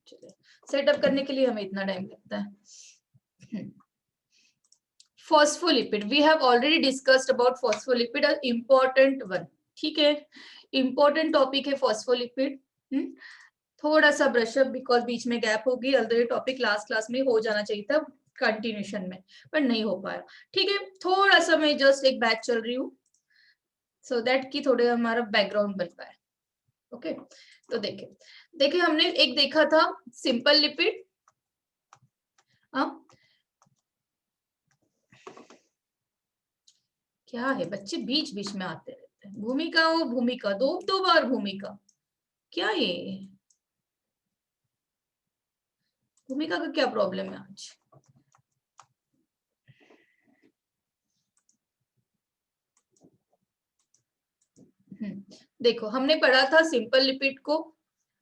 चलिए सेटअप करने के लिए हमें इतना टाइम लगता है। Phospholipid, we have already discussed about phospholipid, important one, ठीक है, इंपॉर्टेंट टॉपिक है फॉस्फोलिपिड। थोड़ा सा ब्रशअप बिकॉज बीच में गैप होगी, ऑलरेडी टॉपिक लास्ट क्लास में हो जाना चाहिए था कंटिन्यूशन में, पर नहीं हो पाया, ठीक है। थोड़ा सा मैं जस्ट एक बैच चल रही हूँ सो दैट कि थोड़े हमारा बैकग्राउंड बन पाए। ओके तो देखिए हमने एक देखा था सिंपल लिपिड, क्या है बच्चे बीच बीच में आते रहते हैं, भूमिका वो भूमिका, दो बार भूमिका, क्या ये भूमिका का क्या प्रॉब्लम है आज? देखो हमने पढ़ा था सिंपल लिपिड को,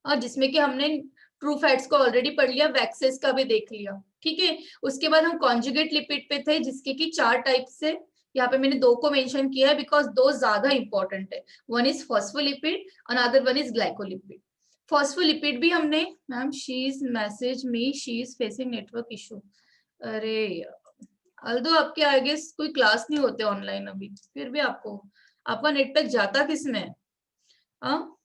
जिसमें कि हमने ट्रू फैट्स को ऑलरेडी पढ़ लिया, वैक्सेस का भी देख लिया, ठीक है। उसके बाद हम कॉन्जुगेट लिपिड पे थे जिसके कि 4 टाइप से, यहाँ पे मैंने 2 को मेंशन किया है बिकॉज 2 ज्यादा इंपॉर्टेंट है, one is phospholipid, another one is glycolipid. Phospholipid भी हमने, ma'am she is message me she is facing network issue, अरे अल्दो आपके आगे कोई क्लास नहीं होते ऑनलाइन अभी, फिर भी आपका नेट पैक जाता किसमें? हाँ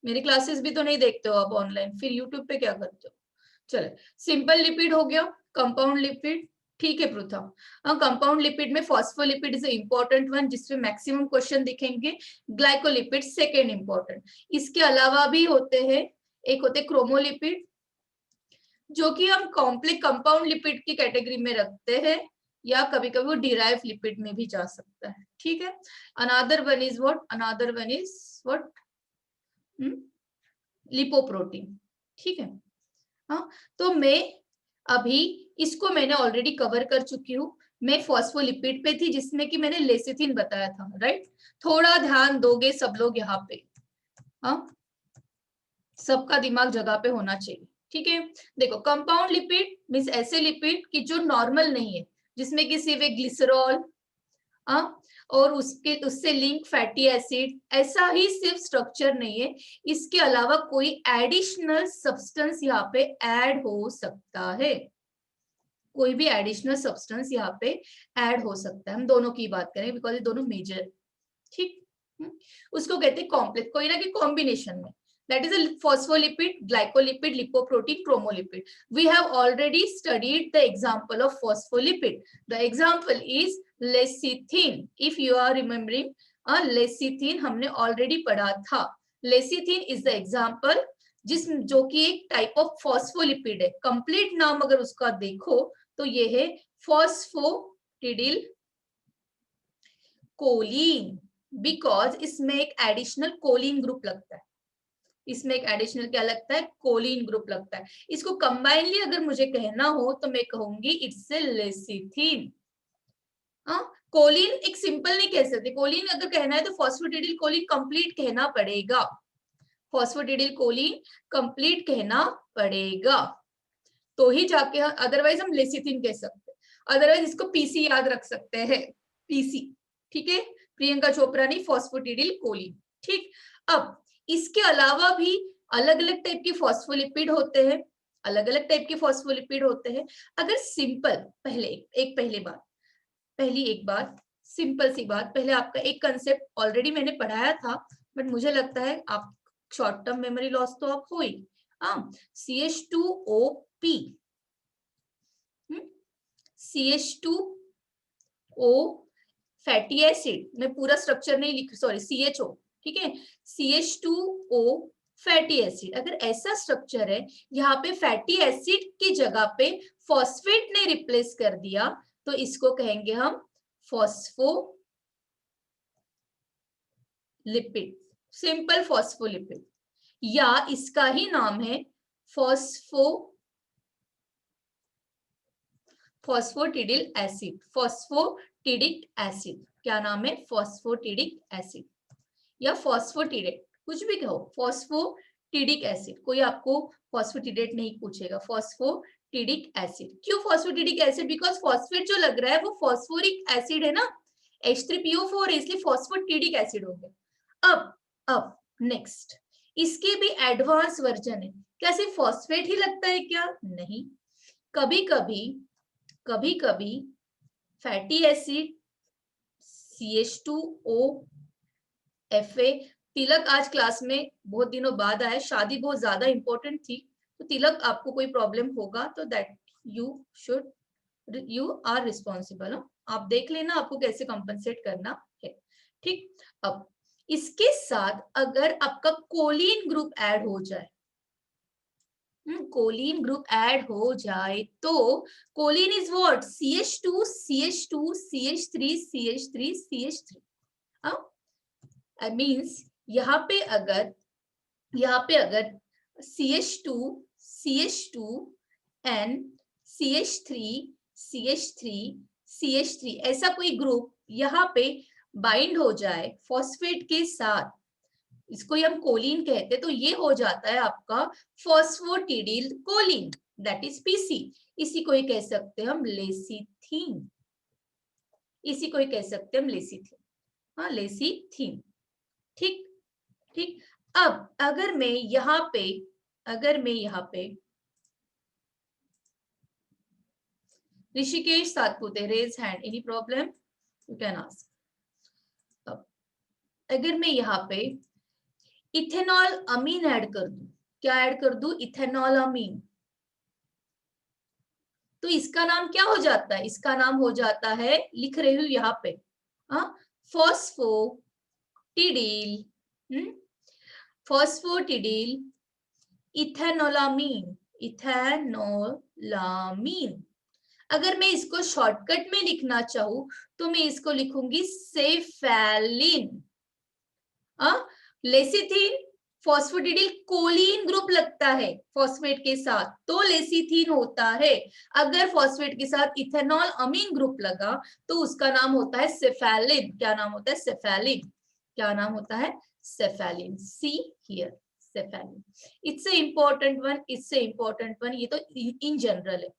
मेरी क्लासेस भी तो नहीं देखते हो आप ऑनलाइन, फिर यूट्यूब पे क्या करते हो? चले सिंपल लिपिड हो गया, कंपाउंड लिपिड, ठीक है पृथा। कंपाउंड लिपिड में फॉस्फोलिपिड इज इंपॉर्टेंट वन जिसमें मैक्सिमम क्वेश्चन दिखेंगे, ग्लाइकोलिपिड सेकेंड इंपॉर्टेंट। इसके अलावा भी होते हैं, एक होते क्रोमोलिपिड जो कि हम कॉम्प्लेक्स कंपाउंड लिपिड की कैटेगरी में रखते हैं, या कभी कभी वो डिराइव लिपिड में भी जा सकता है, ठीक है। Another one is what lipoprotein, ठीक है। हाँ तो मैं अभी इसको मैंने ऑलरेडी कवर कर चुकी हूँ, मैं फॉस्फोलिपिड पे थी जिसमें कि मैंने लेसिथिन बताया था, राइट। थोड़ा ध्यान दोगे सब लोग यहाँ पे, हाँ सबका दिमाग जगह पे होना चाहिए, ठीक है। देखो कंपाउंड लिपिड मींस ऐसे लिपिड कि जो नॉर्मल नहीं है, जिसमें कि सिर्फ एक ग्लिसरॉल और उससे लिंक फैटी एसिड, ऐसा ही सिर्फ स्ट्रक्चर नहीं है, इसके अलावा कोई एडिशनल सब्सटेंस यहाँ पे ऐड हो सकता है, कोई भी एडिशनल सब्सटेंस यहाँ पे ऐड हो सकता है, हम दोनों की बात करें बिकॉज ये दोनों मेजर, ठीक। उसको कहते हैं कॉम्प्लेक्स, कोई ना कि कॉम्बिनेशन में, that is a phospholipid, glycolipid, lipoprotein, chromolipid. We have already studied the example of phospholipid. The example is lecithin. If you are remembering, lecithin हमने already पढ़ा था। lecithin is the example जो कि एक टाइप ऑफ फॉस्फोलिपिड है, complete नाम अगर उसका देखो तो ये है फॉस्फोटिडिल कोलिन, बिकॉज इसमें एक एडिशनल कोलिन ग्रुप लगता है, इसमें एक एडिशनल क्या लगता है, कोलिन ग्रुप लगता है। इसको कंबाइनली अगर मुझे कहना हो तो मैं कहूंगी इट्स ए लेसिथिन। कोलिन एक सिंपल नहीं कह सकते, कोलिन अगर कहना है तो फॉस्फोटिडिल कोलिन कंप्लीट कहना पड़ेगा, फॉस्फोटिडिल कोलिन कंप्लीट कहना पड़ेगा तो ही जाके, अदरवाइज हम लेसिथिन कह सकते हैं, अदरवाइज इसको पीसी याद रख सकते हैं, पीसी, ठीक है, प्रियंका चोपड़ा नहीं, फॉस्फोटिडिल कोलिन, ठीक। अब इसके अलावा भी अलग अलग टाइप के फॉस्फोलिपिड होते हैं, अलग अलग टाइप के फॉस्फोलिपिड होते हैं। अगर सिंपल पहली एक बात सिंपल सी बात, पहले आपका एक कंसेप्ट ऑलरेडी मैंने पढ़ाया था, बट मुझे लगता है आप शॉर्ट टर्म मेमोरी लॉस तो आप हो ही, CH2OP, CH2O फैटी एसिड, मैं पूरा स्ट्रक्चर नहीं लिख, सॉरी CHO, ठीक है, CH2O फैटी एसिड, अगर ऐसा स्ट्रक्चर है यहाँ पे फैटी एसिड की जगह पे फॉस्फेट ने रिप्लेस कर दिया तो इसको कहेंगे हम फॉस्फोलिपिड, सिंपल फॉस्फोलिपिड, या इसका ही नाम है फॉस्फोटिडिल एसिड, फॉस्फोटिडिक एसिड, क्या नाम है, फॉस्फोटिडिक एसिड या फॉस्फोटिडेट, कुछ भी कहो, फॉस्फोटिडिक एसिड, कोई आपको फॉस्फोटिडेट नहीं पूछेगा, फॉस्फोटिडिक एसिड। क्यों फॉस्फोटिडिक एसिड, बिकॉज फॉस्फेट जो लग रहा है वो फॉस्फोरिक एसिड है ना, H3PO4 है, इसलिए फॉस्फोटिडिक एसिड हो गया। अब नेक्स्ट इसके भी एडवांस वर्जन है, क्या सिर्फ फॉस्फेट ही लगता है क्या? नहीं, कभी कभी फैटी एसिड, CH2O, Fa। तिलक आज क्लास में बहुत दिनों बाद आया, शादी बहुत ज्यादा इंपॉर्टेंट थी, तो तिलक आपको कोई प्रॉब्लम होगा तो दैट यू आर रिस्पॉन्सिबल। आप देख लेना आपको कैसे कंपनसेट करना है। ठीक, अब इसके साथ अगर आपका कोलिन ग्रुप ऐड हो जाए, कोलिन ग्रुप ऐड हो जाए तो choline is what? CH2 CH2 CH3 CH3 CH3। I means यहाँ पे अगर CH2 CH2 N CH3 CH3 CH3 ऐसा कोई ग्रुप यहाँ पे बाइंड हो जाए फॉस्फेट के साथ, इसको हम कोलिन कहते हैं, तो ये हो जाता है आपका फॉस्फोटिडिल कोलिन, दैट इज PC। इसी को ही कह सकते हैं हम लेसिथीन, इसी को ही कह सकते हैं हम लेसिथीन। हाँ, लेसिथीन। ठीक ठीक। अब अगर मैं यहाँ पे Rishikesh Satpute, raise hand, any problem you can ask. अगर मैं यहाँ पे इथेनॉल अमीन ऐड कर दूं, क्या ऐड कर दूं? इथेनॉल अमीन, तो इसका नाम क्या हो जाता है? इसका नाम हो जाता है, लिख रही हूं यहाँ पे, फॉस्फोटिडिल, फॉस्फोटिडिल इथेनोलामीन, इथेनोलामीन। अगर मैं इसको शॉर्टकट में लिखना चाहूं तो मैं इसको लिखूंगी सेफेलिन। लेसिथीन फॉस्फोटिडिल कोलिन ग्रुप लगता है फॉस्फेट के साथ, तो लेसिथीन होता है। अगर फॉस्फेट के साथ इथेनॉल अमीन ग्रुप लगा तो उसका नाम होता है सेफेलिन। क्या नाम होता है? सेफेलिन। क्या नाम होता है? Cephalin. See here, cephalin. It's a important one, it's a important one, ये तो इन जनरल है।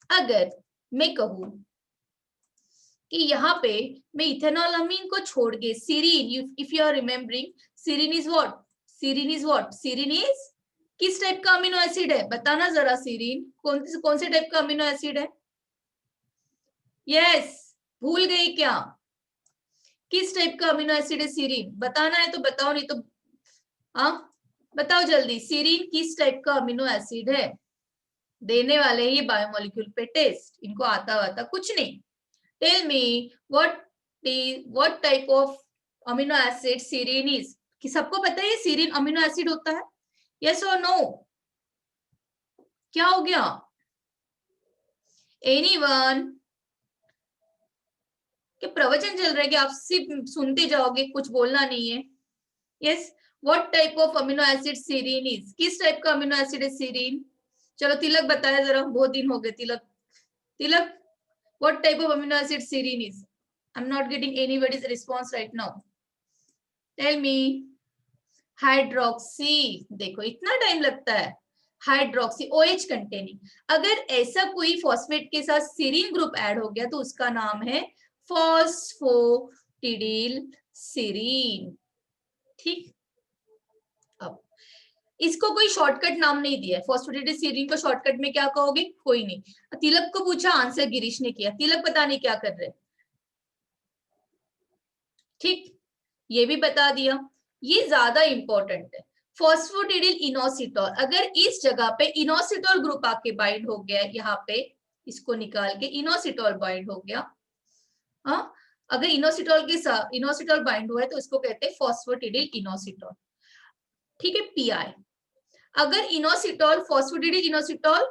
अगर मैं कहूं कि यहाँ पे मैं इथेनॉल अमीन को छोड़ के serine, if you are remembering, serine is what? Serine is what? Serine is किस टाइप का अमीनो एसिड है? बताना जरा, सीरीन कौन से टाइप का अमीनो एसिड है? यस, भूल गई क्या? किस टाइप का अमीनो एसिड है सीरीन? बताना है तो बताओ, नहीं तो हाँ बताओ जल्दी, सीरीन किस टाइप का अमीनो एसिड है? देने वाले ही बायोमोलिक्यूल पे टेस्ट, इनको आता कुछ नहीं। Tell me what type of amino acid serine is? कि सबको पता है सीरीन अमीनो एसिड होता है? Yes or no? क्या हो गया? Anyone? कि प्रवचन चल रहा है कि आप सिर्फ सुनते जाओगे, कुछ बोलना नहीं है? Yes. What type of amino acid serine is? किस टाइप का अमीनो एसिड है सीरीन? चलो तिलक बताया जरा, बहुत दिन हो गए। तिलक what type of amino acid serine is? I'm not getting anybody's response right now. Tell me. Hydroxy. देखो इतना टाइम लगता है, हाइड्रोक्सी OH कंटेनिंग। अगर ऐसा कोई फॉस्फेट के साथ सीरीन ग्रुप ऐड हो गया तो उसका नाम है फॉस्फोटिडिल सीरीन। ठीक, अब इसको कोई शॉर्टकट नाम नहीं दिया है, फॉस्फोटिडिल सीरीन को शॉर्टकट में क्या कहोगे? कोई नहीं। तिलक को पूछा, आंसर गिरीश ने किया। तिलक पता नहीं क्या कर रहे। ठीक, ये भी बता दिया। ये ज्यादा इंपॉर्टेंट है, फॉस्फोटिडिल इनोसिटॉल। अगर इस जगह पे इनोसिटॉल ग्रुप आके बाइंड हो गया, यहाँ पे इसको निकाल के इनोसिटॉल बाइंड हो गया, हाँ, अगर इनोसिटॉल के साथ इनोसिटॉल बाइंड हुआ है तो इसको कहते हैं फॉस्फोटिडिल इनोसिटॉल। ठीक है, PI। अगर inositol phosphatidyl inositol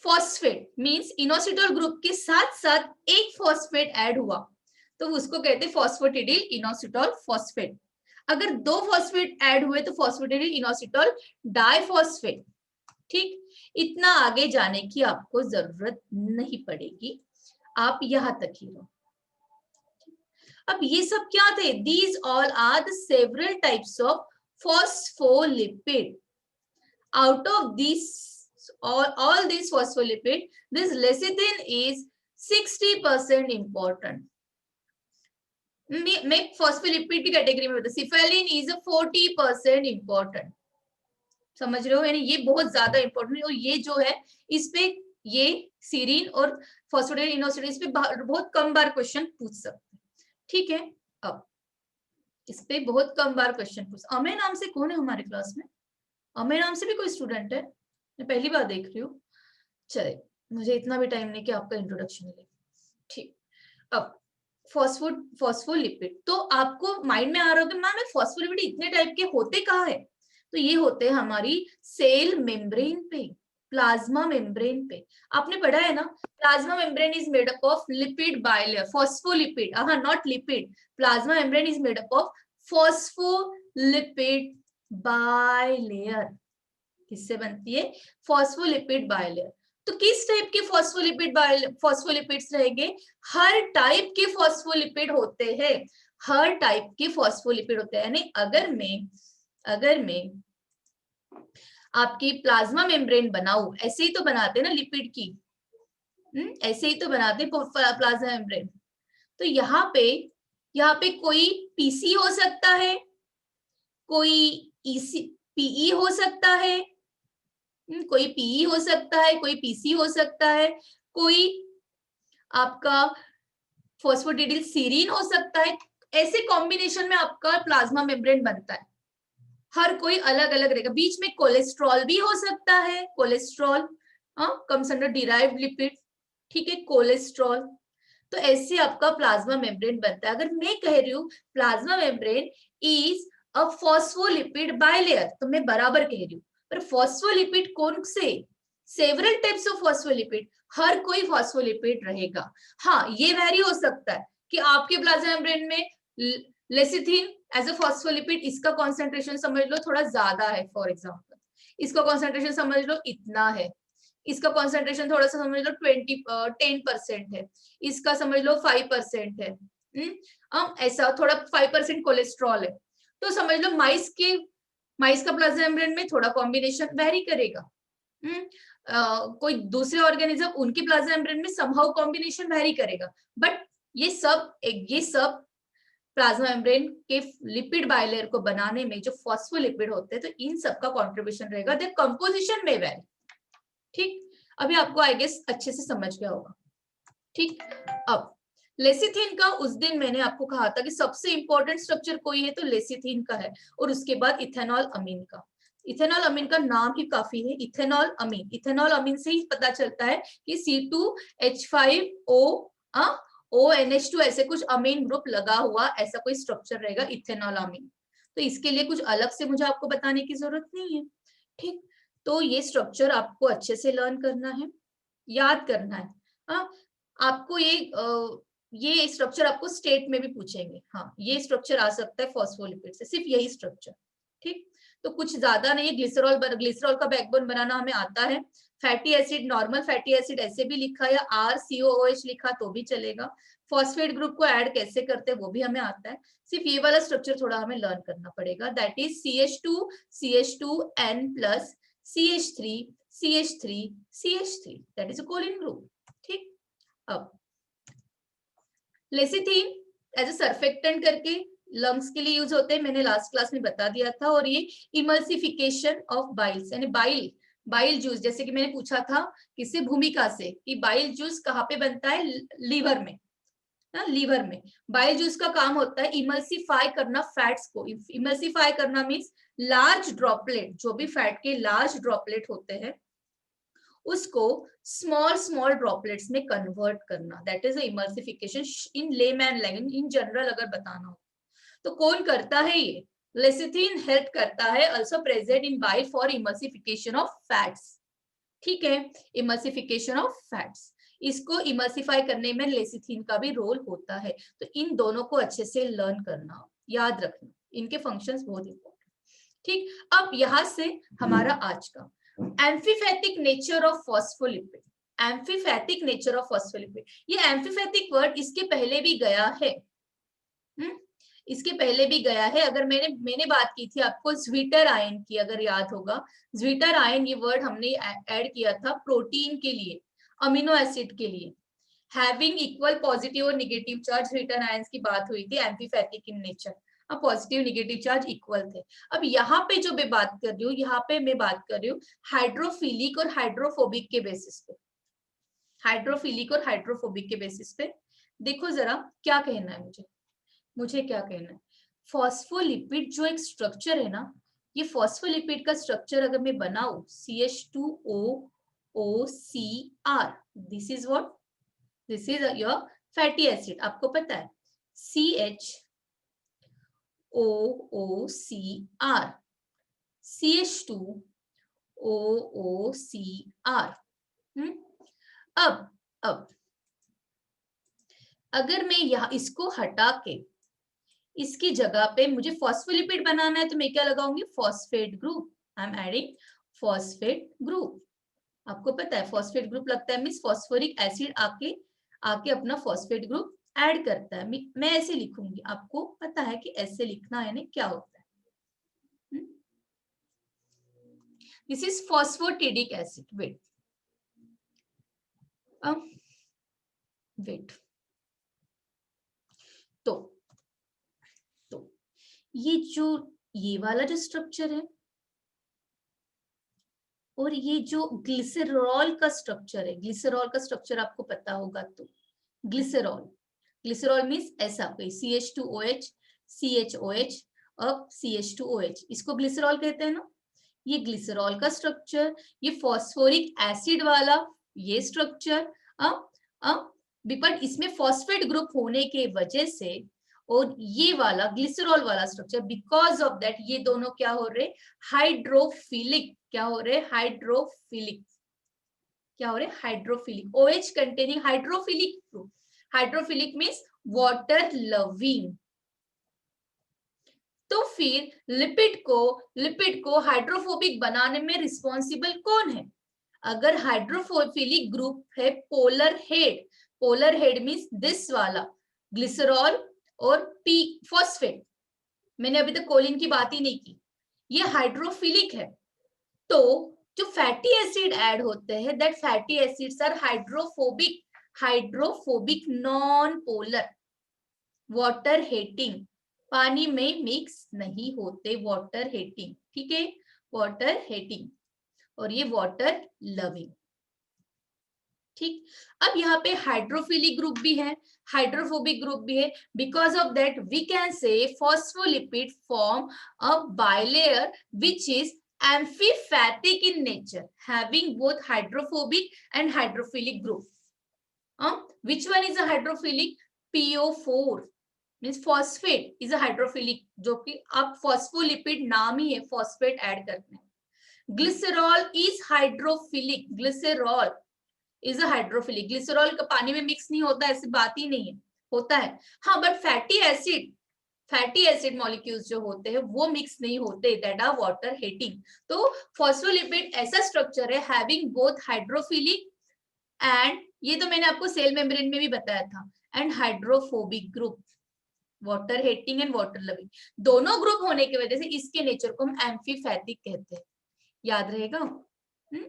phosphate means inositol group के साथ साथ एक फॉस्फेट ऐड हुआ तो उसको कहते हैं फॉस्फोटिडिल इनोसिटॉल फॉस्फेट। अगर दो फॉस्फेट ऐड हुए तो फॉस्फोटिडिल इनोसिटॉल डाइफॉस्फेट। ठीक, इतना आगे जाने की आपको जरूरत नहीं पड़ेगी, आप यहां तक ही रहो। अब ये सब क्या थे? These all are the several types of phospholipid. Out of this all these phospholipid, this lecithin is 60% important. मैं फॉस्फोलिपिड की कैटेगरी में बता, सिफेलिन इज 40% इंपॉर्टेंट। समझ रहे हो, यानी ये बहुत ज्यादा इंपॉर्टेंट है। और ये जो है इस पे ये सीरीन और फॉस्फोडेट इनोसिडेट इस पे बहुत कम बार क्वेश्चन पूछ सकते हैं, ठीक है। अब इस पे बहुत कम बार क्वेश्चन पूछ, अमेय नाम से कौन है हमारे क्लास में? अमेय नाम से भी कोई स्टूडेंट है? मैं पहली बार देख रही हूँ। चले, मुझे इतना भी टाइम नहीं कि आपका इंट्रोडक्शन ले, ठीक। अब फॉस्फोलिपिड, तो आपको माइंड में आ रहा होगा मैम फॉस्फोलिपिड इतने टाइप के होते कहाँ है? तो ये होते हैं हमारी सेल मेम्ब्रेन पे, प्लाज्मा मेम्ब्रेन पे। आपने पढ़ा है ना, plasma membrane is made up of lipid bilayer, phospholipid, not lipid, plasma membrane is made up of phospholipid bilayer. किससे बनती है? Phospholipid bilayer. तो किस टाइप के फॉस्फोलिपिड्स रहेंगे? हर टाइप के फॉस्फोलिपिड होते हैं, हर टाइप के फॉस्फोलिपिड होते हैं। यानी अगर मैं आपकी प्लाज्मा मेम्ब्रेन बनाऊं, ऐसे ही तो बनाते हैं ना लिपिड की, ऐसे ही तो बनाते हैं प्लाज्मा मेम्ब्रेन। तो यहाँ पे कोई पीसी हो सकता है, कोई ईसी पीई हो सकता है, कोई पीई हो सकता है, कोई पीसी हो सकता है, कोई आपका फॉस्फोडिडिल सीरीन हो सकता है। ऐसे कॉम्बिनेशन में आपका प्लाज्मा मेम्ब्रेन बनता है, हर कोई अलग अलग रहेगा। बीच में कोलेस्ट्रॉल भी हो सकता है, cholesterol comes under derived lipid, ठीक है, कोलेस्ट्रॉल। तो ऐसे आपका प्लाज्मा मेम्ब्रेन बनता है। अगर मैं कह रही हूँ plasma membrane is a phospholipid bilayer, तो मैं बराबर कह रही हूँ, पर फॉस्फोलिपिड कौन से? सेवरल टाइप्स ऑफ फॉस्फोलिपिड, हर कोई फॉस्फोलिपिड रहेगा। हाँ, ये वैरी हो सकता है कि आपके प्लाज्मा मेम्ब्रेन में लेसिथिन एज अ फॉस्फोलिपिड, इसका कॉन्सेंट्रेशन समझ लो थोड़ा ज्यादा है, फॉर एग्जाम्पल इसका कॉन्सेंट्रेशन समझ लो इतना है, इसका कॉन्सेंट्रेशन थोड़ा सा समझ लो 10% है, इसका समझ लो 5% है, ऐसा थोड़ा 5% कोलेस्ट्रॉल है। तो समझ लो माइस का प्लाज्मा मेम्ब्रेन में थोड़ा कॉम्बिनेशन वेरी करेगा। कोई दूसरे ऑर्गेनिज्म उनके प्लाज्मा मेम्ब्रेन में समहाउ कॉम्बिनेशन वेरी करेगा। बट ये सब प्लाज्मा मेम्ब्रेन के लिपिड बाइलेयर को बनाने में जो फॉस्फोलिपिड होते हैं, तो इन सब का कंट्रीब्यूशन रहेगा, द कंपोजिशन में वेरी, ठीक। अभी आपको आई गेस अच्छे से समझ गया होगा, ठीक। अब लेसिथिन का उस दिन मैंने आपको कहा था कि सबसे इंपॉर्टेंट स्ट्रक्चर कोई है तो लेसिथिन का है, और उसके बाद इथेनॉल अमीन का। इथेनॉल अमीन का नाम ही काफी है, इथेनॉल अमीन। इथेनॉल अमीन से ही पता चलता है कि C2H5O ONH2 ऐसे कुछ अमीन ग्रुप लगा हुआ ऐसा कोई स्ट्रक्चर रहेगा इथेनॉल अमीन। तो इसके लिए कुछ अलग से मुझे आपको बताने की जरूरत नहीं है, ठीक। तो ये स्ट्रक्चर आपको अच्छे से लर्न करना है, याद करना है। आपको ये स्ट्रक्चर आपको स्टेट में भी पूछेंगे, हाँ ये स्ट्रक्चर आ सकता है फॉस्फोलिपिड से, सिर्फ यही स्ट्रक्चर, ठीक। तो कुछ ज्यादा नहीं है। ग्लिसरॉल का बैकबोन बनाना हमें आता है। Fatty acid, normal fatty acid ऐसे भी लिखा या RCOOH लिखा तो भी चलेगा। फॉस्फेट ग्रुप को ऐड कैसे करते हैं वो भी हमें आता है। सिर्फ ये वाला स्ट्रक्चर थोड़ा हमें लर्न करना पड़ेगा, that is CH2CH2N plus CH3 that is a choline group, ठीक। अब लेसिथिन एज अ सर्फेक्टेंट करके लंग्स के लिए यूज होते हैं, मैंने लास्ट क्लास में बता दिया था। और ये इमल्सिफिकेशन ऑफ बाइल्स, यानी बाइल जूस, जैसे कि मैंने पूछा था किससे, भूमिका से, कि बाइल जूस कहाँ पे बनता है? लीवर में, लीवर में। बाइल जूस का काम होता है इमल्सिफाई करना फैट्स को। इमल्सिफाई करना मीन्स लार्ज ड्रॉपलेट, जो भी फैट के लार्ज ड्रॉपलेट होते हैं उसको स्मॉल ड्रॉपलेट्स में कन्वर्ट करना, that is emulsification in layman language, in general अगर बताना हो तो। कौन करता है ये? लेसिथिन हेल्प करता है, also present in bile for emulsification of fats, ठीक है, इमल्सिफिकेशन ऑफ फैट्स। इसको इमल्सिफाई करने में लेसिथिन का भी रोल होता है। तो इन दोनों को अच्छे से लर्न करना, याद रखना, इनके फंक्शंस बहुत इंपॉर्टेंट, ठीक। अब यहां से हमारा आज का amphipathic nature of phospholipid. Amphipathic nature of phospholipid, ये एम्फीपैथिक वर्ड इसके पहले भी गया है, इसके पहले भी गया है। अगर मैंने बात की थी आपको ज्विटर आयन की, अगर याद होगा, ज्विटर आयन ये वर्ड हमने ऐड किया था प्रोटीन के लिए, अमीनो एसिड के लिए, हैविंग इक्वल पॉजिटिव और नेगेटिव चार्ज ज्विटर आयंस की बात हुई थी, एम्फीपैथिक इन नेचर। अब पॉजिटिव नेगेटिव चार्ज इक्वल थे। अब यहाँ पे जो मैं बात कर रही हूँ, यहाँ पे मैं बात कर रही हूँ हाइड्रोफिलिक और हाइड्रोफोबिक के बेसिस पे, हाइड्रोफिलिक और हाइड्रोफोबिक के बेसिस पे। देखो जरा क्या कहना है मुझे क्या कहना है। फॉस्फोलिपिड जो एक स्ट्रक्चर है ना, ये फॉस्फोलिपिड का स्ट्रक्चर अगर मैं बनाऊं CH2OOCr, this is what, this is your fatty acid. आपको पता है CH2OOCr, CH2OOCr। अब अगर मैं यहाँ इसको हटा के इसकी जगह पे मुझे फॉस्फोलिपिड बनाना है तो मैं क्या लगाऊंगी, phosphate group. I am adding phosphate group. आपको पता है फॉस्फेट ग्रुप लगता है मींस फॉस्फोरिक एसिड आके अपना फॉस्फेट ग्रुप ऐड करता है। मैं ऐसे लिखूंगी, आपको पता है कि ऐसे लिखना है ना क्या होता है। This is phosphatidic acid. Wait तो ये वाला जो स्ट्रक्चर है और ये जो ग्लिसरॉल का स्ट्रक्चर है, ग्लिसरॉल का स्ट्रक्चर आपको पता होगा। तो ग्लिसरॉल मीन्स ऐसा कोई CH2OH CHOH अब CH2OH, इसको ग्लिसरॉल कहते हैं ना। ये ग्लिसरॉल का स्ट्रक्चर, ये फॉस्फोरिक एसिड वाला ये स्ट्रक्चर। बट इसमें फॉस्फेट ग्रुप होने के वजह से और ये वाला ग्लिसरॉल वाला स्ट्रक्चर, बिकॉज ऑफ दैट ये दोनों क्या हो रहे, हाइड्रोफिलिक। क्या हो रहे, हाइड्रोफिलिक। क्या हो रहे, hydrophilic. OH containing hydrophilic group. Hydrophilic means water loving. तो फिर लिपिड को हाइड्रोफोबिक बनाने में रिस्पॉन्सिबल कौन है? अगर हाइड्रोफिलिक ग्रुप है पोलर हेड मीन्स दिस वाला ग्लिसरॉल और पी फॉस्फेट, मैंने अभी तक कोलिन की बात ही नहीं की, ये हाइड्रोफिलिक है। तो जो फैटी एसिड ऐड होते हैं that fatty acids are hydrophobic non polar, water hating, पानी में मिक्स नहीं होते, वाटर हेटिंग। ठीक है, वाटर हेटिंग, और ये वाटर लविंग। ठीक, अब यहाँ पे हाइड्रोफिलिक ग्रुप भी है, हाइड्रोफोबिक ग्रुप भी है। Because of that we can say phospholipid form a bilayer which is amphipathic in nature, having both hydrophobic and hydrophilic group. Which one is a hydrophilic? PO4 means phosphate is a hydrophilic, जो कि आप phospholipid नाम ही है, phosphate add करते हैं। Glycerol is hydrophilic, glycerol is a hydrophilic. Glycerol का पानी में मिक्स नहीं होता, ऐसी बात ही नहीं है, होता है हाँ, बट फैटी एसिड मॉलिक्यूल्स जो होते हैं वो मिक्स नहीं होते, दैट आर वाटर हेटिंग। तो फॉस्फोलिपिड ऐसा स्ट्रक्चर है हैविंग बोथ हाइड्रोफिलिक एंड, ये तो मैंने आपको सेल मेम्ब्रेन में भी बताया था, and hydrophobic group, water hating and water loving. दोनों ग्रुप होने की वजह से इसके नेचर को हम एम्फीफैटिक कहते हैं। याद रहेगा,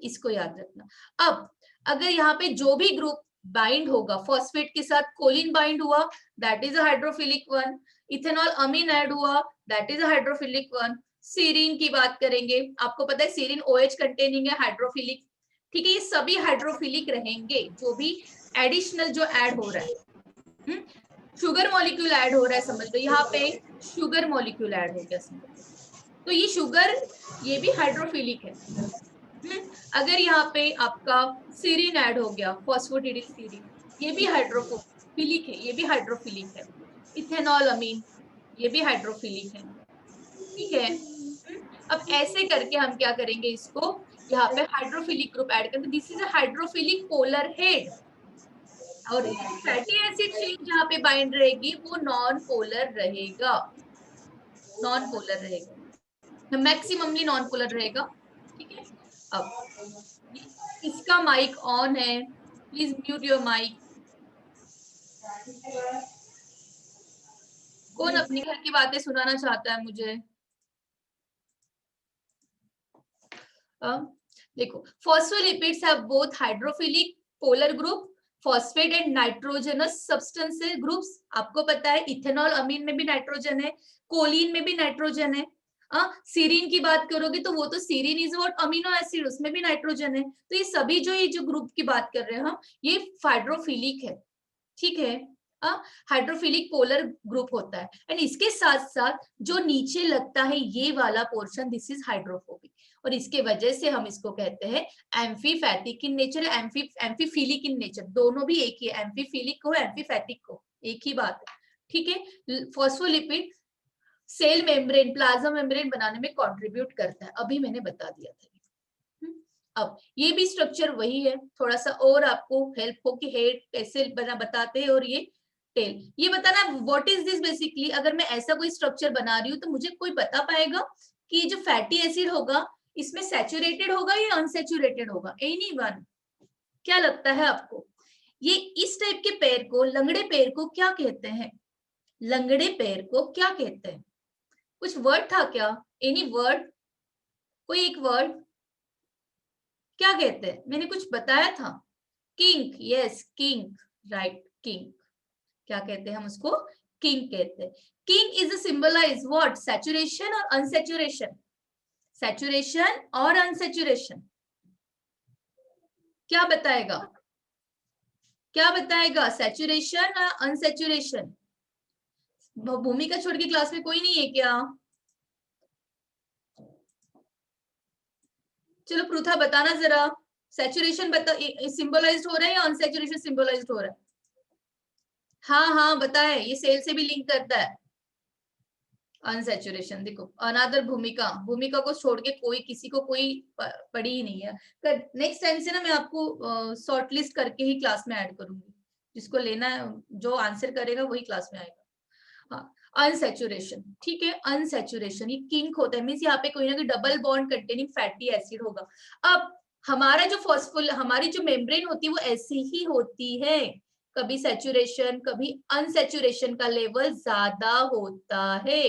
इसको याद रखना। अब अगर यहाँ पे जो भी ग्रुप बाइंड होगा फॉस्फेट के साथ, कोलिन बाइंड हुआ that is a hydrophilic one, ethanol amine add हुआ that is a hydrophilic one. Serine की बात करेंगे, आपको पता है सीरीन OH कंटेनिंग है, हाइड्रोफिलिक। ठीक है, ये सभी हाइड्रोफिलिक रहेंगे, जो भी एडिशनल जो ऐड हो रहा है। शुगर मॉलिक्यूल ऐड हो रहा है, समझ लो यहाँ पे शुगर मॉलिक्यूल ऐड हो गया, समझ लो, तो ये शुगर ये भी हाइड्रोफिलिक है। अगर यहाँ पे आपका सीरीन ऐड हो गया, फॉस्फोटिडिल सीरीन, ये भी हाइड्रोफिलिक है, ये भी हाइड्रोफिलिक है। इथेनॉल अमीन, ये भी हाइड्रोफिलिक है। ठीक है, अब ऐसे करके हम क्या करेंगे, इसको यहाँ पे हाइड्रोफिलिक ग्रुप ऐड करेंगे। This is a hydrophilic polar head, और फैटी एसिड चेन जहाँ पे बाइंड रहेगी वो नॉन पोलर रहेगा, नॉन पोलर रहेगा, मैक्सिममली नॉन पोलर रहेगा। ठीक है, अब इसका माइक ऑन है, प्लीज म्यूट योर माइक। कौन अपने घर की बातें सुनाना चाहता है मुझे? देखो, phospholipids have both hydrophilic polar group phosphate and nitrogenous substances groups, आपको पता है इथेनॉल अमीन में भी नाइट्रोजन है, कोलिन में भी नाइट्रोजन है। सीरीन की बात करोगे तो वो तो serine is what amino acid, उसमें भी नाइट्रोजन है। तो ये सभी जो ग्रुप की बात कर रहे हैं हम, ये हाइड्रोफिलिक है, ठीक है। हाइड्रोफिलिक पोलर ग्रुप होता है। एंड इसके साथ साथ जो नीचे लगता है ये वाला पोर्शन, दिस इज हाइड्रोफोबिक, और इसके वजह से हम इसको कहते हैं amphipathic in nature, amphiphilic in nature, दोनों भी एक ही है, एम्फीफिलिक को एम्फीफैटिक को एक ही बात है, ठीक है। Phospholipid cell membrane, plasma membrane बनाने में कंट्रीब्यूट करता है, अभी मैंने बता दिया था। अब ये भी स्ट्रक्चर वही है, थोड़ा सा और आपको हेल्प हो कि हेड कैसे बना बताते हैं और ये टेल, ये बताना व्हाट इज दिस बेसिकली। अगर मैं ऐसा कोई स्ट्रक्चर बना रही हूँ तो मुझे कोई बता पाएगा कि जो फैटी एसिड होगा इसमें सैचुरेटेड होगा या अनसैचुरेटेड होगा? एनीवन, क्या लगता है आपको? ये इस टाइप के पैर को, लंगड़े पैर को क्या कहते हैं? लंगड़े पैर को क्या कहते हैं? कुछ वर्ड था क्या? एनी वर्ड, कोई एक वर्ड, क्या कहते हैं? मैंने कुछ बताया था। Kink, yes kink, right kink. क्या कहते हैं हम उसको? किंक कहते हैं। Kink is symbolise what? Saturation और अनसैचुरेशन, सैचुरेशन और अनसैचुरेशन। क्या बताएगा? क्या बताएगा? सैचुरेशन और अनसैचुरेशन। भूमिका छोड़ के क्लास में कोई नहीं है क्या? चलो पृथा बताना जरा, सैचुरेशन बता सिंबलाइज्ड हो रहा है या अनसैचुरेशन सिंबलाइज्ड हो रहा है? हाँ हाँ बताए, ये सेल से भी लिंक करता है। अनसैचुरेशन, देखो अनादर भूमिका, भूमिका को छोड़ के कोई, किसी को कोई पड़ी ही नहीं है। नेक्स्ट टाइम से ना मैं आपको शॉर्ट लिस्ट करके ही क्लास में ऐड करूंगी, जिसको लेना है जो आंसर करेगा वही क्लास में आएगा। हाँ, अनसैचुरेशन, ठीक है। अनसैचुरेशन ये किंक होता है, मींस यहाँ पे कोई ना कोई double bond containing fatty acid होगा। अब हमारा जो फॉस्फोल, हमारी जो मेम्ब्रेन होती है वो ऐसी ही होती है, कभी सैचुरेशन कभी अनसैचुरेशन का लेवल ज्यादा होता है,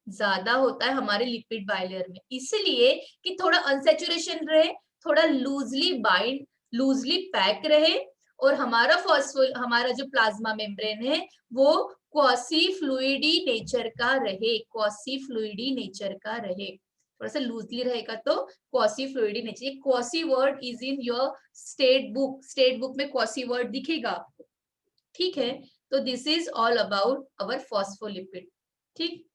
ज्यादा होता है हमारे लिपिड बाइलेयर में, इसलिए कि थोड़ा अनसैचुरेशन रहे, थोड़ा लूजली बाइंड, लूजली पैक रहे, और हमारा फॉस्फोल, हमारा जो प्लाज्मा मेम्ब्रेन है वो क्वासी फ्लूइडी नेचर का रहे, क्वासी फ्लूइडी नेचर का रहे। थोड़ा सा लूजली रहेगा तो क्वासी फ्लूइडी नेचर। ये quasi word is in your state book, state book में क्वासी वर्ड दिखेगा आपको, ठीक है। तो this is all about our phospholipid, ठीक।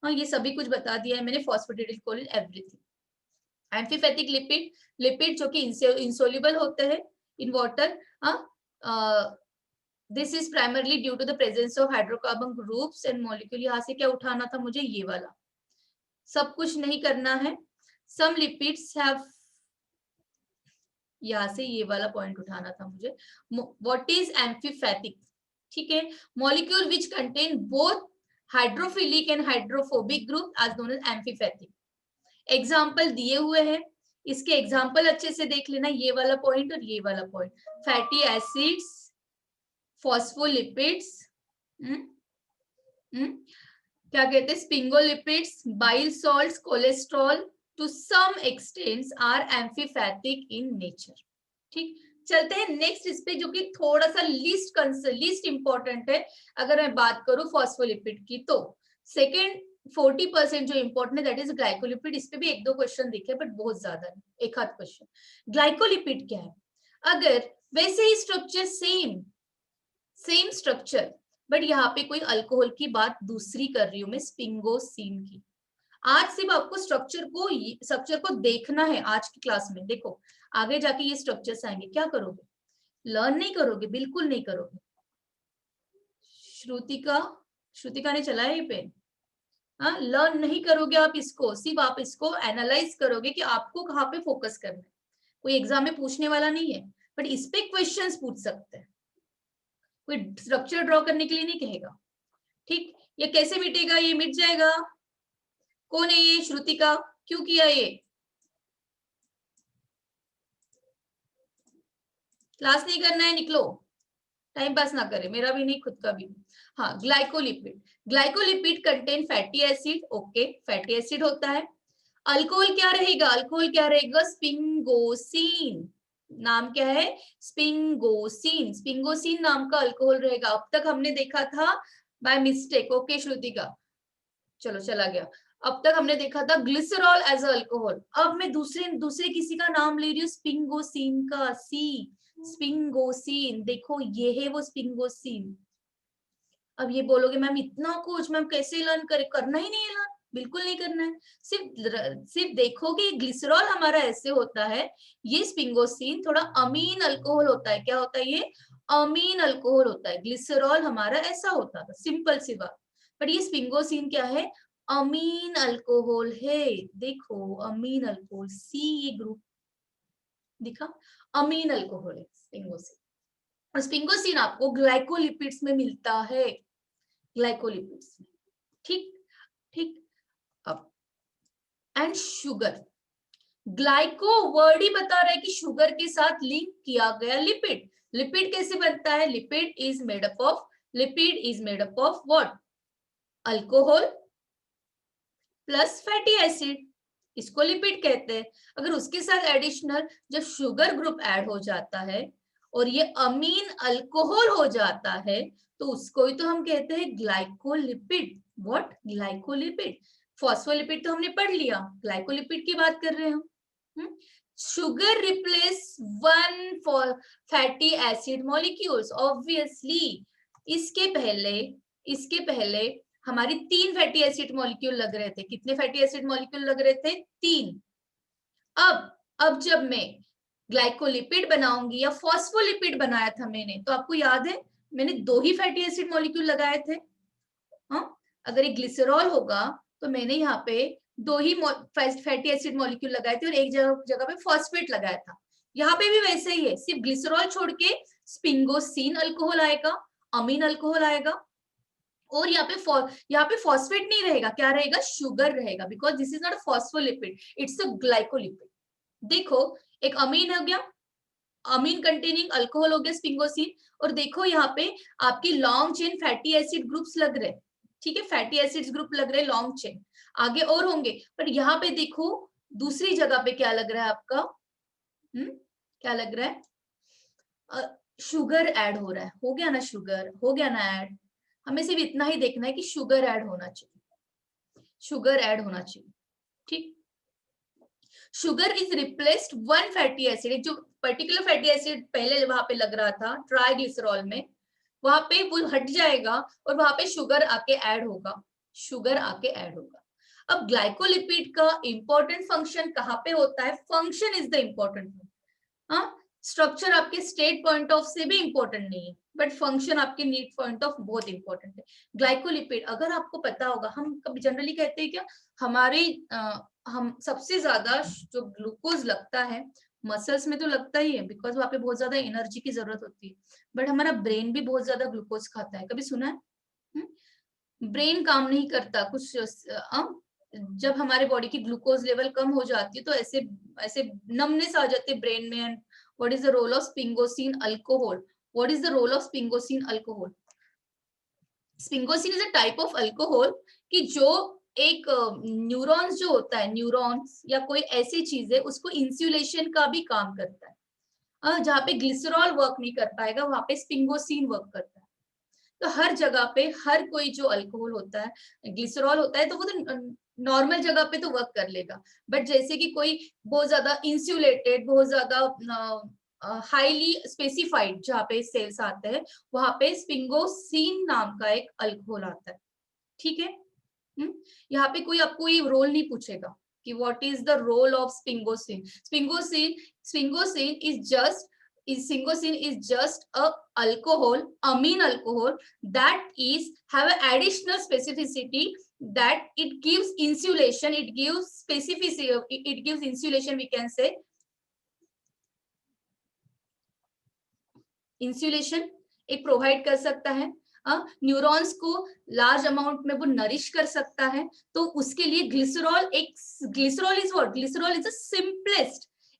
हाँ ये सभी कुछ बता दिया है मैंने, phosphatidyl choline everything. Amphipathic lipid, lipid जो कि इंसोल्युबल होते हैं in water, this is primarily due to the presence of hydrocarbon groups and molecule. यहाँ से क्या उठाना था मुझे? ये वाला, सब कुछ नहीं करना है। सम लिपिड्स हैव, यहाँ से ये वाला पॉइंट उठाना था मुझे। व्हाट इज एम्फीफैटिक, ठीक है। Molecule which contain both hydrophilic and hydrophobic group आज नोन एज एम्फीफैटिक। एग्जाम्पल दिए हुए हैं, इसके एग्जाम्पल अच्छे से देख लेना, ये वाला पॉइंट और ये वाला पॉइंट। फैटी एसिड्स, फॉस्फोलिपिड्स, क्या कहते हैं, sphingolipids, bile salts, cholesterol to some extent are amphipathic in nature, ठीक। चलते हैं नेक्स्ट इस पे, जो कि थोड़ा सा लीस्ट इंपॉर्टेंट है। अगर मैं बात करूं फॉस्फोलिपिड की, तो सेकेंड 40% जो इंपॉर्टेंट है दैट इज ग्लाइकोलिपिड। इस पे भी एक दो क्वेश्चन दिखे बट बहुत ज्यादा नहीं, एक आध क्वेश्चन। ग्लाइकोलिपिड क्या है? अगर वैसे ही स्ट्रक्चर, सेम स्ट्रक्चर, बट यहाँ पे कोई अल्कोहल की बात दूसरी कर रही हूँ मैं, स्पिंगोसिन की। आज सिर्फ आपको स्ट्रक्चर को देखना है आज की क्लास में। देखो आगे जाके ये स्ट्रक्चर्स आएंगे, क्या करोगे? लर्न नहीं करोगे, बिल्कुल नहीं करोगे। श्रुतिका ने चलाया ये पेन। हाँ, लर्न नहीं करोगे आप इसको, सिर्फ आप इसको एनालाइज करोगे कि आपको कहाँ पे फोकस करना है। कोई एग्जाम में पूछने वाला नहीं है, बट इस पे क्वेश्चंस पूछ सकते हैं, कोई स्ट्रक्चर ड्रॉ करने के लिए नहीं कहेगा, ठीक। ये कैसे मिटेगा? ये मिट जाएगा। कौन है ये? श्रुतिका। क्यों किया ये? क्लास नहीं करना है, निकलो, टाइम पास ना करे, मेरा भी नहीं खुद का भी। हाँ, glycolipid, glycolipid contain fatty acid, okay, fatty acid होता है। अल्कोहल क्या रहेगा? अल्कोहल क्या रहेगा? स्पिंगोसिन, नाम क्या है? स्पिंगोसिन। स्पिंगोसिन नाम का अल्कोहल रहेगा। अब तक हमने देखा था बाय मिस्टेक, ओके श्रुतिका, चलो चला गया। अब तक हमने देखा था ग्लिसरॉल एज अल्कोहल। अब मैं दूसरे दूसरे किसी का नाम ले रही हूँ, स्पिंगोसिन का, सी, स्पिंगोसिन। देखो ये है वो स्पिंगोसिन। अब ये बोलोगे मैम इतना कुछ, मैम कैसे लर्न करे? करना ही नहीं है लर्न, बिल्कुल नहीं करना है। सिर्फ देखो कि ग्लिसरॉल हमारा ऐसे होता है, ये स्पिंगोसिन थोड़ा अमीन अल्कोहल होता है। क्या होता है ये? अमीन अल्कोहल होता है। ग्लिसरॉल हमारा ऐसा होता था, सिंपल सी बात। पर ये स्पिंगोसिन क्या है? अमीन अल्कोहल है। देखो अमीन अल्कोहल, सी ये ग्रुप दिखा, अमीन अल्कोहल है स्पिंगोसिन। और स्पिंगोसिन आपको ग्लाइकोलिपिड्स में मिलता है, ग्लाइकोलिपिड्स में। ठीक ठीक। अब एंड शुगर, ग्लाइको वर्ड ही बता रहा है कि शुगर के साथ लिंक किया गया लिपिड। लिपिड कैसे बनता है? Lipid is made up of what? Alcohol plus fatty acid, इसको लिपिड कहते हैं। अगर उसके साथ एडिशनल जब शुगर ग्रुप ऐड हो जाता है और ये अमीन अल्कोहल हो जाता है, तो उसको ही तो हम कहते हैं ग्लाइकोलिपिड। व्हाट? ग्लाइकोलिपिड। फॉस्फोलिपिड तो हमने पढ़ लिया, ग्लाइकोलिपिड की बात कर रहे हैं। Sugar replace one for fatty acid molecules. Obviously इसके पहले हमारी 3 फैटी एसिड मॉलिक्यूल लग रहे थे। कितने फैटी एसिड मॉलिक्यूल लग रहे थे? 3। अब जब मैं ग्लाइकोलिपिड बनाऊंगी या फॉस्फोलिपिड बनाया था मैंने, तो आपको याद है मैंने 2 ही फैटी एसिड मॉलिक्यूल लगाए थे। हाँ, अगर ये ग्लिसरॉल होगा तो मैंने यहाँ पे 2 ही फैटी एसिड मॉलिक्यूल लगाए थे और एक जगह पे फॉस्फेट लगाया था। यहाँ पे भी वैसे ही है, सिर्फ ग्लिसरॉल छोड़ के स्पिंगोसिन अल्कोहल आएगा, अमीन अल्कोहल आएगा। और यहाँ पे फॉस्फेट नहीं रहेगा, क्या रहेगा? शुगर रहेगा, because this is not a phospholipid, it's a glycolipid. देखो एक अमीन हो गया, अमीन कंटेनिंग अल्कोहल हो गया स्पिंगोसिन। और देखो यहाँ पे आपकी long chain fatty acid groups लग रहे, ठीक है, फैटी एसिड्स ग्रुप लग रहे लॉन्ग चेन। आगे और होंगे, पर यहाँ पे देखो दूसरी जगह पे क्या लग रहा है आपका? क्या लग रहा है? शुगर ऐड हो रहा है। हो गया ना शुगर, हो गया ना ऐड। हमें सिर्फ इतना ही देखना है कि शुगर ऐड होना चाहिए, शुगर ऐड होना चाहिए। ठीक, sugar is replaced one fatty acid. जो पर्टिकुलर फैटी एसिड पहले वहां पे लग रहा था ट्राइग्लिसरॉल में, वहां पे वो हट जाएगा और वहां पे शुगर आके ऐड होगा, शुगर आके ऐड होगा। अब ग्लाइकोलिपिड का इंपॉर्टेंट फंक्शन कहाँ पे होता है? Function is the important. हाँ, स्ट्रक्चर आपके स्टेट पॉइंट ऑफ से भी इंपॉर्टेंट नहीं है, बट फंक्शन आपके नीड पॉइंट ऑफ बहुत इंपॉर्टेंट है। ग्लाइकोलिपिड अगर आपको पता होगा, हम कभी जनरली कहते हैं क्या, हमारे हम सबसे ज्यादा जो ग्लूकोज लगता है मसल्स में तो लगता ही है, बिकॉज वहां पे बहुत ज्यादा एनर्जी की जरूरत होती है। बट हमारा ब्रेन भी बहुत ज्यादा ग्लूकोज खाता है, कभी सुना है? ब्रेन काम नहीं करता कुछ। जब हमारे बॉडी की ग्लूकोज लेवल कम हो जाती है तो ऐसे ऐसे नमनेस आ जाती है ब्रेन में। And what is the role of sphingosine alcohol? What is the role of sphingosine alcohol? Sphingosine is a type of alcohol कि जो एक न्यूरॉन्स जो होता है, न्यूरॉन्स या कोई ऐसी चीज है, उसको इंसुलेशन का भी काम करता है। जहाँ पे ग्लिसरॉल वर्क नहीं कर पाएगा वहां पे स्पिंगोसिन वर्क करता है। तो हर जगह पे हर कोई जो अल्कोहल होता है, ग्लिसरॉल होता है, तो वो तो नॉर्मल जगह पे तो वर्क कर लेगा। बट जैसे कि कोई बहुत ज्यादा इंसुलेटेड, बहुत ज्यादा हाईली स्पेसिफाइड जहाँ पे सेल्स आते हैं, वहां पे स्पिंगोसिन नाम का एक अल्कोहल आता है। ठीक है, यहाँ पे कोई आपको ये रोल नहीं पूछेगा कि what is the role of sphingosine. Sphingosine is just a alcohol, amine alcohol, that is have an additional specificity, that it gives insulation, it gives specificity, it gives insulation, we can say insulation एक provide कर सकता है, neurons को large amount में वो nourish कर सकता है। तो उसके लिए glycerol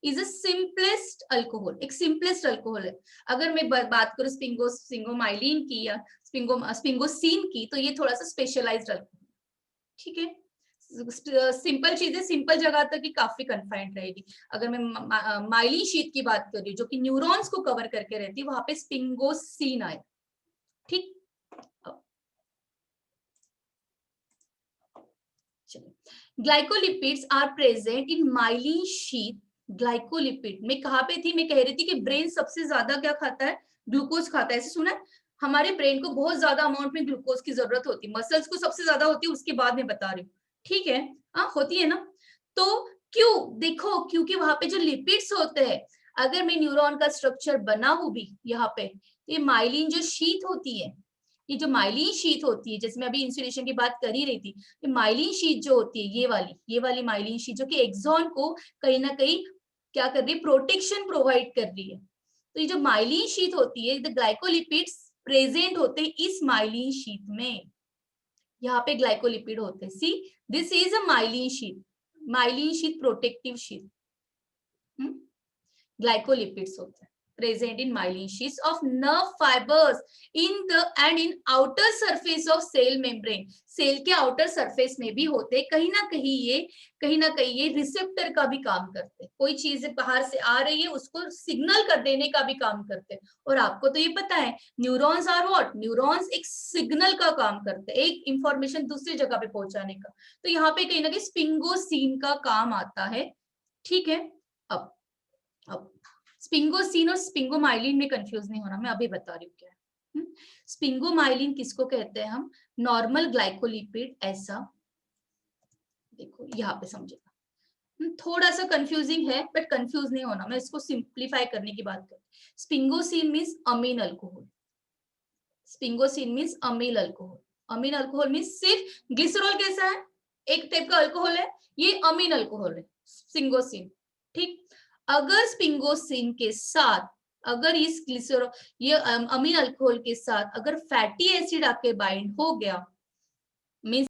is a simplest alcohol, एक सिंपलेस्ट अल्कोहल है। अगर मैं बात करूं स्पिंगोमाइलिन की या स्पिंगोसिन की, तो ये थोड़ा सा स्पेशलाइज्ड अल्कोहल। ठीक है, सिंपल चीजें सिंपल जगह तक ही काफी कन्फाइंड रहेगी। अगर मैं माइलिन शीथ की बात कर रही हूँ जो कि न्यूरॉन्स को कवर करके रहती है, वहां पे स्पिंगोसिन आए। ठीक, चलिए glycolipids are present in myelin sheath. Glycolipid में कहाँ पे थी, मैं कह रही थी कि ब्रेन सबसे ज्यादा क्या खाता है, ग्लूकोज खाता है। ऐसे सुना है, हमारे ब्रेन को बहुत ज्यादा अमाउंट में ग्लूकोज की जरूरत होती है, मसल्स को सबसे ज्यादा होती है, उसके बाद में बता रही हूँ, ठीक है, हाँ होती है ना। तो क्यों, देखो क्योंकि वहां पे जो लिपिड्स होते हैं, अगर मैं न्यूरॉन का स्ट्रक्चर बना हूं भी यहाँ पे, ये माइलिन जो शीथ होती है, ये जो माइलिन शीथ होती है, जैसे मैं अभी इंसुलेशन की बात कर ही रही थी, ये माइलिन शीथ जो होती है, ये वाली माइलिन शीथ जो कि एक्सॉन को कहीं ना कहीं क्या कर रही है, प्रोटेक्शन प्रोवाइड कर रही है। तो ये जो माइलिन शीथ होती है, द ग्लाइकोलिपिड्स प्रेजेंट होते हैं इस माइलिन शीथ में। यहाँ पे ग्लाइकोलिपिड होते हैं, see this is a myelin sheath, myelin sheath protective sheath, glycolipids होते हैं present in myelin sheaths of nerve fibers in the and in outer surface of cell membrane। Cell के outer surface में भी होते, कहीं ना कहीं ये रिसेप्टर का भी काम करते हैं। कोई चीज बाहर से आ रही है उसको सिग्नल कर देने का भी काम करते हैं। और आपको तो ये पता है न्यूरॉन्स आर व्हाट, न्यूरॉन्स एक सिग्नल का काम करते हैं, एक इंफॉर्मेशन दूसरी जगह पे पहुंचाने का। तो यहाँ पे कहीं ना कहीं स्पिंगोसिन का काम आता है, ठीक है। अब स्पिंगोसिन और स्पिंगोमाइलिन में कंफ्यूज नहीं होना, मैं अभी बता रही हूँ क्या है। स्पिंगोमाइलिन किसको कहते हैं हम, नॉर्मल ग्लाइकोलिपिड, ऐसा देखो यहाँ पे समझेगा। थोड़ा सा कंफ्यूजिंग है बट कंफ्यूज नहीं होना, मैं इसको सिंप्लीफाई करने की बात कर। स्पिंगोसिन मीन्स अमीन अल्कोहल, स्पिंगोसिन मीन्स अमीन अल्कोहल, अमीन अल्कोहल मीन्स सिर्फ ग्लिसरॉल कैसा है, एक टाइप का अल्कोहल है, ये अमीन अल्कोहल है स्पिंगोसिन, ठीक। अगर स्पिंगोसिन के साथ, अगर इस ग्लिसरॉल ये अमीन अल्कोहल के साथ अगर फैटी एसिड आके बाइंड हो गया, मीन्स